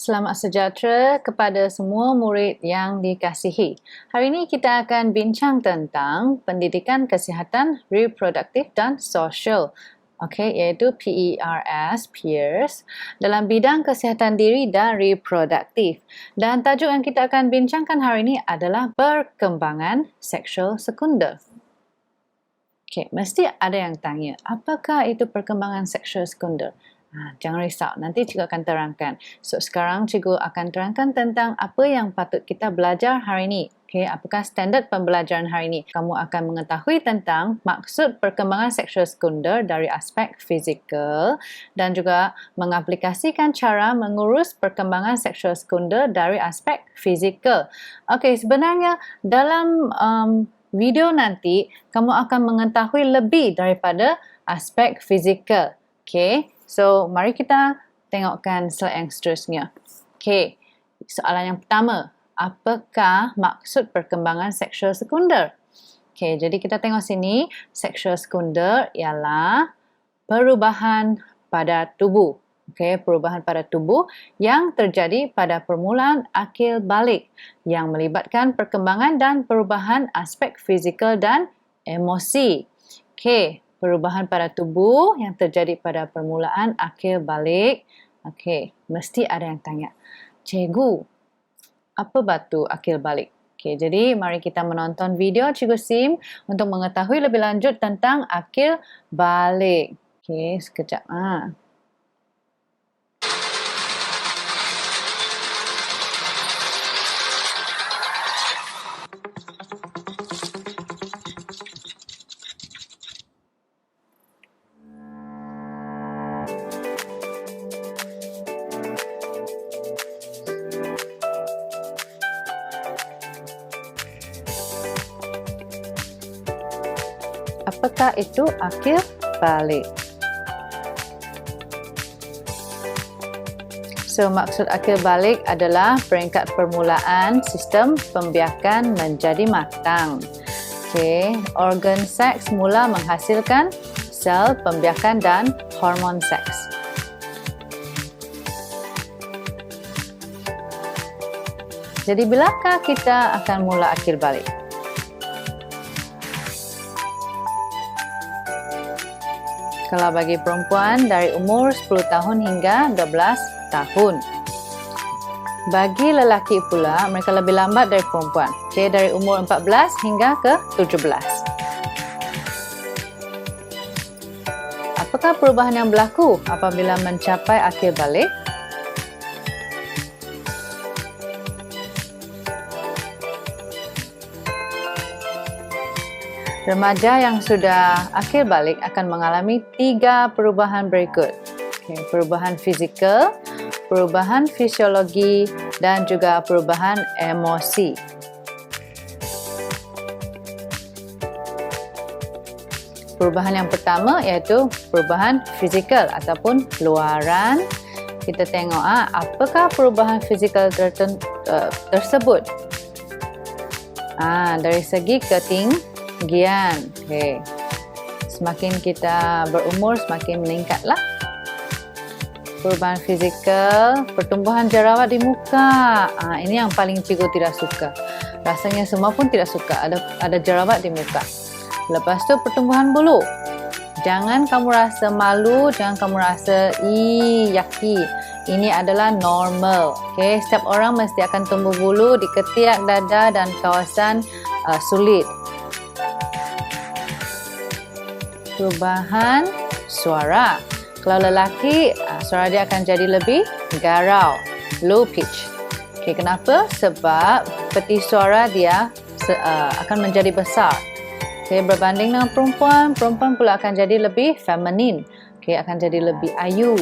Selamat sejahtera kepada semua murid yang dikasihi. Hari ini kita akan bincang tentang pendidikan kesihatan reproduktif dan sosial. Iaitu PERS, peers, dalam bidang kesihatan diri dan reproduktif. Dan tajuk yang kita akan bincangkan hari ini adalah perkembangan seksual sekunder. Mesti ada yang tanya, apakah itu perkembangan seksual sekunder? Jangan risau, nanti cikgu akan terangkan. So, sekarang cikgu akan terangkan tentang apa yang patut kita belajar hari ini. Apakah standard pembelajaran hari ini? Kamu akan mengetahui tentang maksud perkembangan seksual sekunder dari aspek fizikal dan juga mengaplikasikan cara mengurus perkembangan seksual sekunder dari aspek fizikal. Sebenarnya dalam video nanti, kamu akan mengetahui lebih daripada aspek fizikal. So, mari kita tengokkan slide yang seterusnya. Soalan yang pertama, apakah maksud perkembangan seksual sekunder? Jadi kita tengok sini, seksual sekunder ialah perubahan pada tubuh. Perubahan pada tubuh yang terjadi pada permulaan akil balik yang melibatkan perkembangan dan perubahan aspek fizikal dan emosi. Perubahan pada tubuh yang terjadi pada permulaan akil balik. Mesti ada yang tanya, cikgu, apa batu akil balik? Jadi mari kita menonton video Cikgu Sim untuk mengetahui lebih lanjut tentang akil balik. Sekejap. Apakah itu akil balik? So, maksud akil balik adalah peringkat permulaan sistem pembiakan menjadi matang. Organ seks mula menghasilkan sel pembiakan dan hormon seks. Jadi, bilakah kita akan mula akil balik? Kalau bagi perempuan dari umur 10 tahun hingga 12 tahun. Bagi lelaki pula, mereka lebih lambat dari perempuan. Dari umur 14 hingga ke 17. Apakah perubahan yang berlaku apabila mencapai akil balik? Remaja yang sudah akil balik akan mengalami 3 perubahan berikut. Perubahan fizikal, perubahan fisiologi, dan juga perubahan emosi. Perubahan yang pertama iaitu perubahan fizikal ataupun luaran. Kita tengok apakah perubahan fizikal tersebut. Dari segi ketinggian. Semakin kita berumur, semakin meningkatlah. Perubahan fizikal, pertumbuhan jerawat di muka. Ini yang paling cikgu tidak suka. Rasanya semua pun tidak suka ada jerawat di muka. Lepas tu pertumbuhan bulu. Jangan kamu rasa malu, jangan kamu rasa yaki. Ini adalah normal. Setiap orang mesti akan tumbuh bulu di ketiak, dada dan kawasan sulit. Perubahan suara. Kalau lelaki, suara dia akan jadi lebih garau, low pitch. Kenapa? Sebab peti suara dia akan menjadi besar. Berbanding dengan perempuan, perempuan pula akan jadi lebih feminin. Akan jadi lebih ayu.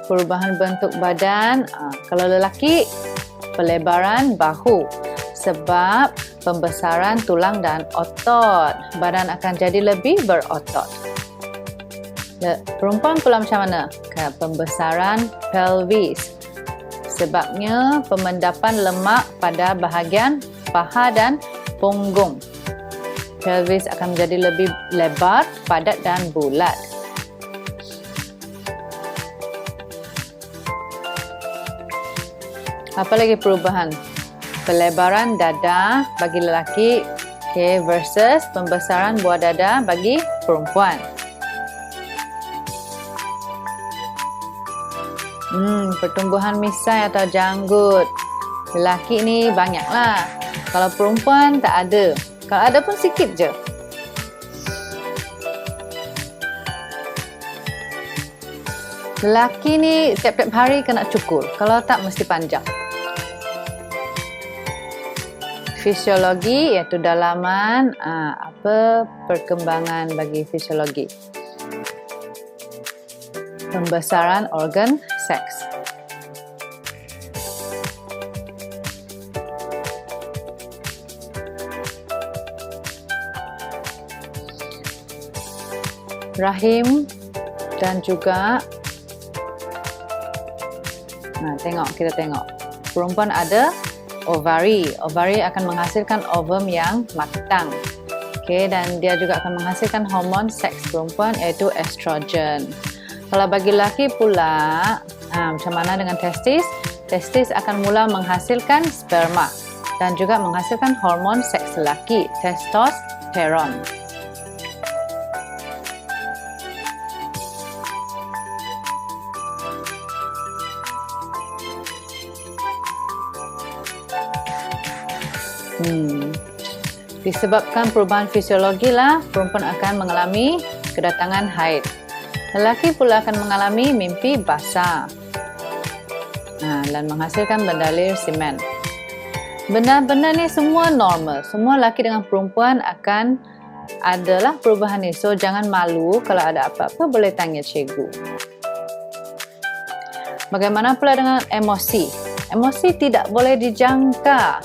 Perubahan bentuk badan. Kalau lelaki, pelebaran bahu. Sebab pembesaran tulang dan otot. Badan akan jadi lebih berotot. Perempuan pula macam mana? Pembesaran pelvis. Sebabnya pemendapan lemak pada bahagian paha dan punggung. Pelvis akan menjadi lebih lebar, padat dan bulat. Apa lagi perubahan? Pelebaran dada bagi lelaki, okay, versus pembesaran buah dada bagi perempuan. Pertumbuhan misai atau janggut. Lelaki ni banyaklah. Kalau perempuan tak ada. Kalau ada pun sikit je. Lelaki ni tiap-tiap hari kena cukur. Kalau tak mesti panjang. Fisiologi iaitu dalaman apa perkembangan bagi fisiologi. Pembesaran organ seks. Rahim dan juga kita tengok perempuan ada ovari. Ovari akan menghasilkan ovum yang matang. Okay, dan dia juga akan menghasilkan hormon seks perempuan iaitu estrogen. Kalau bagi lelaki pula, macam mana dengan testis? Testis akan mula menghasilkan sperma dan juga menghasilkan hormon seks lelaki, testosteron. Disebabkan perubahan fisiologi lah, perempuan akan mengalami kedatangan haid. Lelaki pula akan mengalami mimpi basah dan menghasilkan bendalir semen. Benda-benda ni semua normal. Semua lelaki dengan perempuan akan adalah perubahan ni. So jangan malu, kalau ada apa-apa boleh tanya cikgu. Bagaimana pula dengan emosi? Emosi tidak boleh dijangka.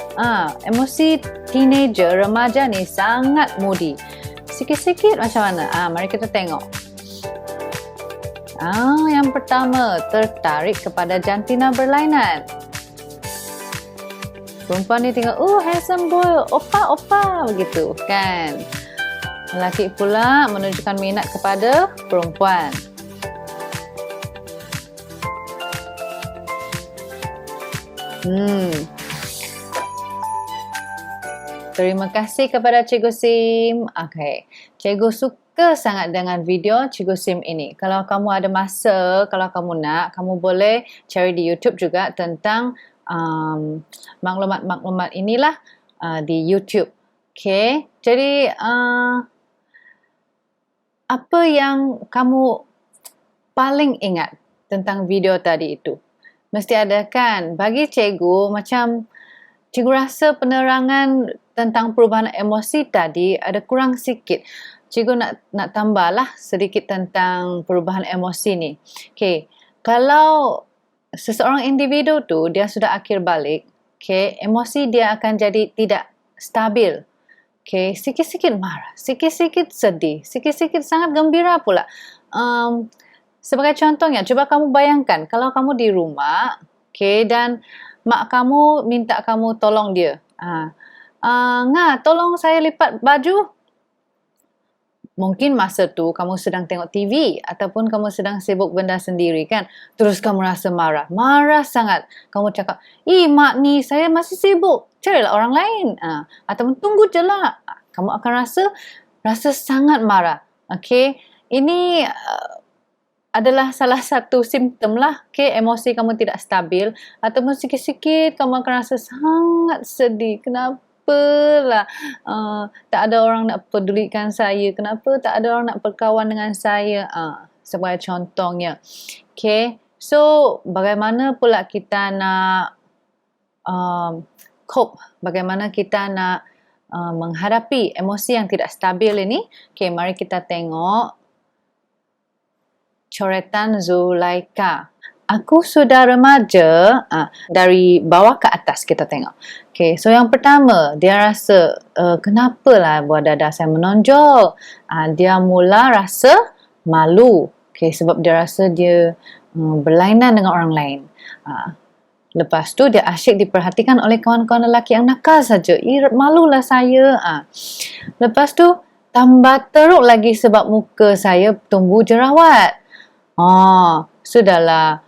Emosi teenager, remaja ni sangat moody. Sikit-sikit macam mana? Mari kita tengok. Yang pertama, tertarik kepada jantina berlainan. Perempuan ni tengok, handsome boy, opa, begitu kan. Lelaki pula menunjukkan minat kepada perempuan. Terima kasih kepada Cikgu Sim. Okay. Cikgu suka sangat dengan video Cikgu Sim ini. Kalau kamu ada masa, kalau kamu nak, kamu boleh cari di YouTube juga tentang maklumat-maklumat inilah di YouTube. Okay. Jadi, apa yang kamu paling ingat tentang video tadi itu? Mesti ada kan? Bagi cikgu, macam cikgu rasa penerangan tentang perubahan emosi tadi ada kurang sikit. Cikgu nak tambahlah sedikit tentang perubahan emosi ni. Okay. Kalau seseorang individu tu dia sudah akhir balik, okay, emosi dia akan jadi tidak stabil. Okay. Sikit-sikit marah, sikit-sikit sedih, sikit-sikit sangat gembira pula. Sebagai contohnya, cuba kamu bayangkan kalau kamu di rumah, okay, dan mak kamu minta kamu tolong dia. Tolong saya lipat baju. Mungkin masa tu kamu sedang tengok TV ataupun kamu sedang sibuk benda sendiri kan. Terus kamu rasa marah. Marah sangat. Kamu cakap, mak ni saya masih sibuk. Carilah orang lain. Ataupun tunggu je lah. Kamu akan rasa sangat marah. Okay. Ini adalah salah satu simptom lah, okay, emosi kamu tidak stabil ataupun sikit-sikit kamu akan rasa sangat sedih. Kenapa lah tak ada orang nak pedulikan saya? Kenapa tak ada orang nak berkawan dengan saya? Sebagai contohnya. Okay, so bagaimana pula kita nak cope? Bagaimana kita nak menghadapi emosi yang tidak stabil ini? Okay, mari kita tengok coretan Zulaika. Aku sudah remaja. Dari bawah ke atas kita tengok. Okay, so yang pertama, dia rasa, kenapalah buah dada saya menonjol? Dia mula rasa malu. Okay, sebab dia rasa dia berlainan dengan orang lain. Lepas tu, dia asyik diperhatikan oleh kawan-kawan lelaki yang nakal saja. Malulah saya. Lepas tu, tambah teruk lagi sebab muka saya tumbuh jerawat. Sudahlah.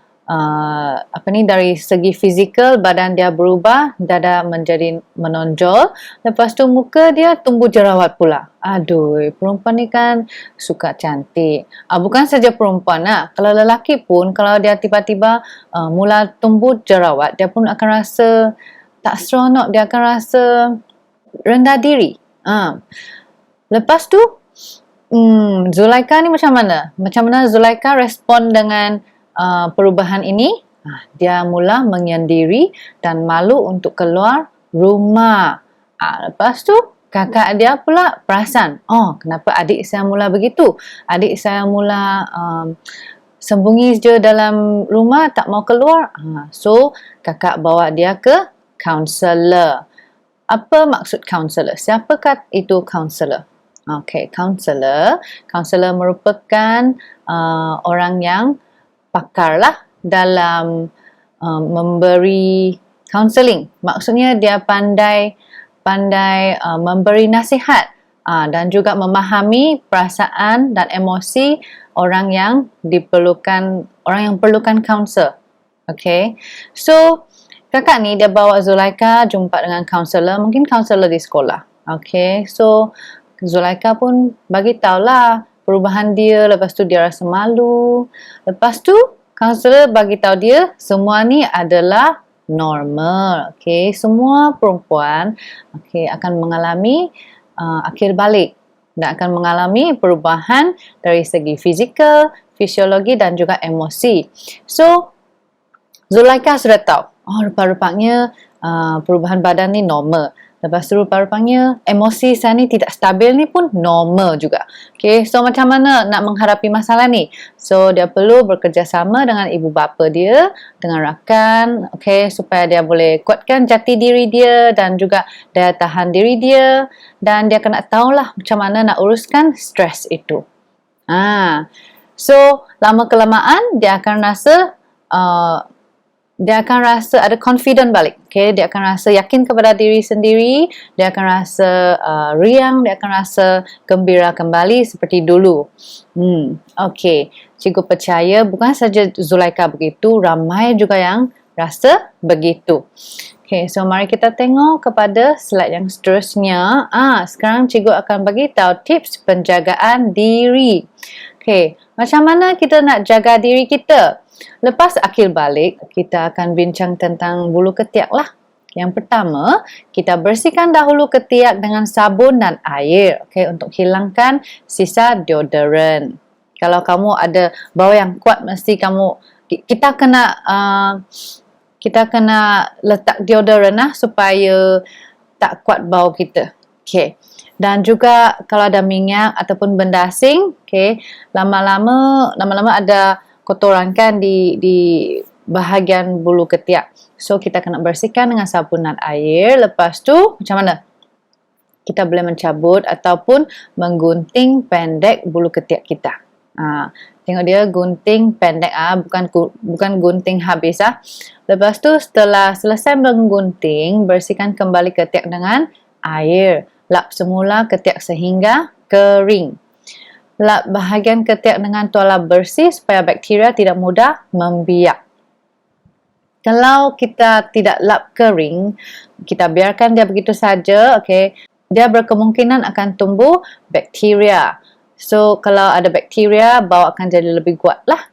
dari segi fizikal badan dia berubah, dada menjadi menonjol, lepas tu muka dia tumbuh jerawat pula. Aduh, perempuan ni kan suka cantik. Bukan saja perempuan lah, kalau lelaki pun kalau dia tiba-tiba mula tumbuh jerawat, dia pun akan rasa tak seronok, dia akan rasa rendah diri. Lepas tu Zulaikha ni macam mana? Macam mana Zulaikha respon dengan perubahan ini? Dia mula menyendiri dan malu untuk keluar rumah. Lepas tu kakak dia pula perasan, kenapa adik saya mula begitu? Adik saya mula sembunyi je dalam rumah, tak mau keluar. So kakak bawa dia ke kaunselor. Apa maksud kaunselor? Siapakah itu kaunselor? Kaunselor merupakan orang yang pakar lah dalam memberi counselling. Maksudnya dia pandai memberi nasihat dan juga memahami perasaan dan emosi orang yang perlukan counsel. So kakak ni dia bawa Zulaikha jumpa dengan kaunselor, mungkin kaunselor di sekolah. So Zulaikha pun bagi tahulah perubahan dia, lepas tu dia rasa malu. Lepas tu kaunselor bagi tahu dia semua ni adalah normal. Semua perempuan akan mengalami akhir balik dan akan mengalami perubahan dari segi fizikal, fisiologi dan juga emosi. So Zulaikha sudah tahu, rupa-rupanya perubahan badan ni normal. Lepas tu rupa-rupanya emosi saya ni tidak stabil ni pun normal juga. So macam mana nak menghadapi masalah ni? So dia perlu bekerjasama dengan ibu bapa dia, dengan rakan, supaya dia boleh kuatkan jati diri dia dan juga daya tahan diri dia, dan dia kena tahulah macam mana nak uruskan stres itu. So lama kelamaan dia akan rasa ada confident balik. Dia akan rasa yakin kepada diri sendiri, dia akan rasa riang, dia akan rasa gembira kembali seperti dulu. Cikgu percaya bukan saja Zulaikha begitu, ramai juga yang rasa begitu. So mari kita tengok kepada slide yang seterusnya. Sekarang cikgu akan bagi tahu tips penjagaan diri. Macam mana kita nak jaga diri kita? Lepas akhir balik, kita akan bincang tentang bulu ketiak lah. Yang pertama, kita bersihkan dahulu ketiak dengan sabun dan air, untuk hilangkan sisa deodoran. Kalau kamu ada bau yang kuat, mesti kita kena letak deodoran lah supaya tak kuat bau kita. Dan juga kalau ada minyak ataupun benda asing, lama-lama ada kotoran kan di bahagian bulu ketiak. So kita kena bersihkan dengan sabun dan air. Lepas tu macam mana? Kita boleh mencabut ataupun menggunting pendek bulu ketiak kita. Tengok dia gunting pendek, bukan gunting habis . Lepas tu setelah selesai menggunting, bersihkan kembali ketiak dengan air. Lap semula ketiak sehingga kering. Lap bahagian ketiak dengan tuala bersih supaya bakteria tidak mudah membiak. Kalau kita tidak lap kering, kita biarkan dia begitu saja, dia berkemungkinan akan tumbuh bakteria. So kalau ada bakteria, bau akan jadi lebih kuat lah.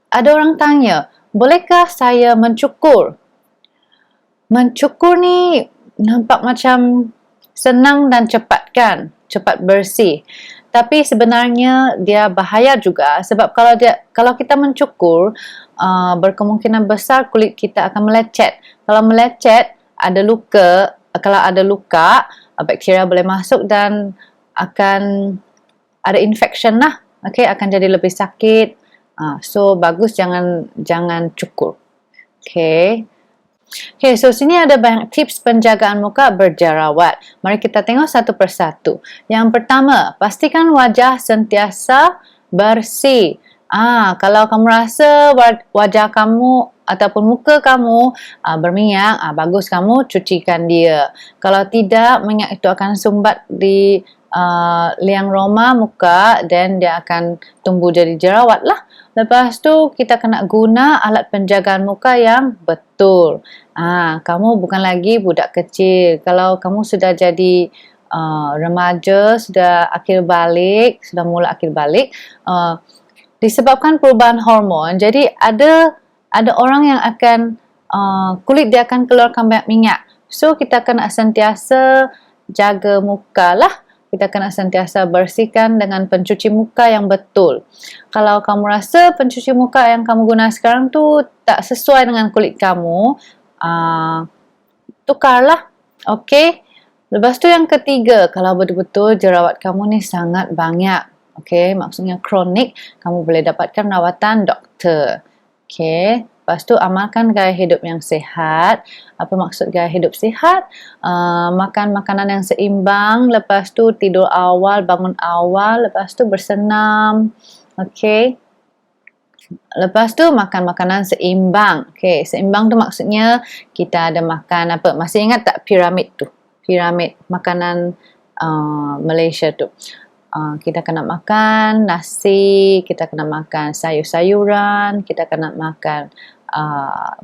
Ada orang tanya, bolehkah saya mencukur? Mencukur ni nampak macam senang dan cepat kan? Cepat bersih. Tapi sebenarnya dia bahaya juga, sebab kalau kita mencukur, berkemungkinan besar kulit kita akan melecet. Kalau melecet, kalau ada luka, bakteria boleh masuk dan akan ada infection lah. Akan jadi lebih sakit. So bagus jangan cukur. So sini ada banyak tips penjagaan muka berjerawat. Mari kita tengok satu persatu. Yang pertama, pastikan wajah sentiasa bersih. Kalau kamu rasa wajah kamu ataupun muka kamu bagus kamu cucikan dia. Kalau tidak, minyak itu akan sumbat di liang roma muka, then dia akan tumbuh jadi jerawat lah. Lepas tu kita kena guna alat penjagaan muka yang betul. Kamu bukan lagi budak kecil. Kalau kamu sudah jadi remaja, sudah mula akhir balik, disebabkan perubahan hormon, jadi ada orang yang akan kulit dia akan keluarkan banyak minyak. So kita kena sentiasa jaga muka lah. Kita kena sentiasa bersihkan dengan pencuci muka yang betul. Kalau kamu rasa pencuci muka yang kamu guna sekarang tu tak sesuai dengan kulit kamu, tukarlah. Okey. Lepas tu yang ketiga, kalau betul-betul jerawat kamu ni sangat banyak, okey, maksudnya kronik, kamu boleh dapatkan rawatan doktor. Okey. Lepas tu amalkan gaya hidup yang sihat. Apa maksud gaya hidup sihat? Makan makanan yang seimbang, lepas tu tidur awal, bangun awal, lepas tu bersenam. Okey. Lepas tu makan makanan seimbang. Okey, seimbang tu maksudnya kita ada makan apa? Masih ingat tak piramid tu? Piramid makanan Malaysia tu. Kita kena makan nasi, kita kena makan sayur-sayuran, kita kena makan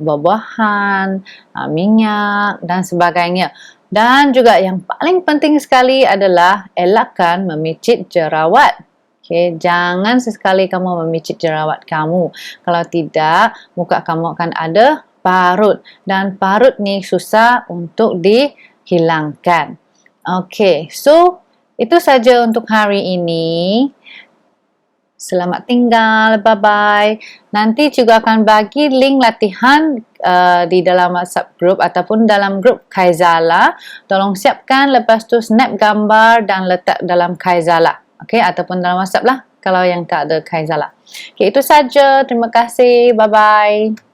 buah-buahan, minyak dan sebagainya. Dan juga yang paling penting sekali adalah elakkan memicit jerawat. Okay, jangan sesekali kamu memicit jerawat kamu. Kalau tidak, muka kamu akan ada parut. Dan parut ni susah untuk dihilangkan. Okay, so itu saja untuk hari ini. Selamat tinggal, bye-bye. Nanti juga akan bagi link latihan di dalam WhatsApp group ataupun dalam grup Kaizala. Tolong siapkan, lepas tu snap gambar dan letak dalam Kaizala. Okey, ataupun dalam WhatsApp lah kalau yang tak ada Kaizala. Okey, itu saja. Terima kasih. Bye-bye.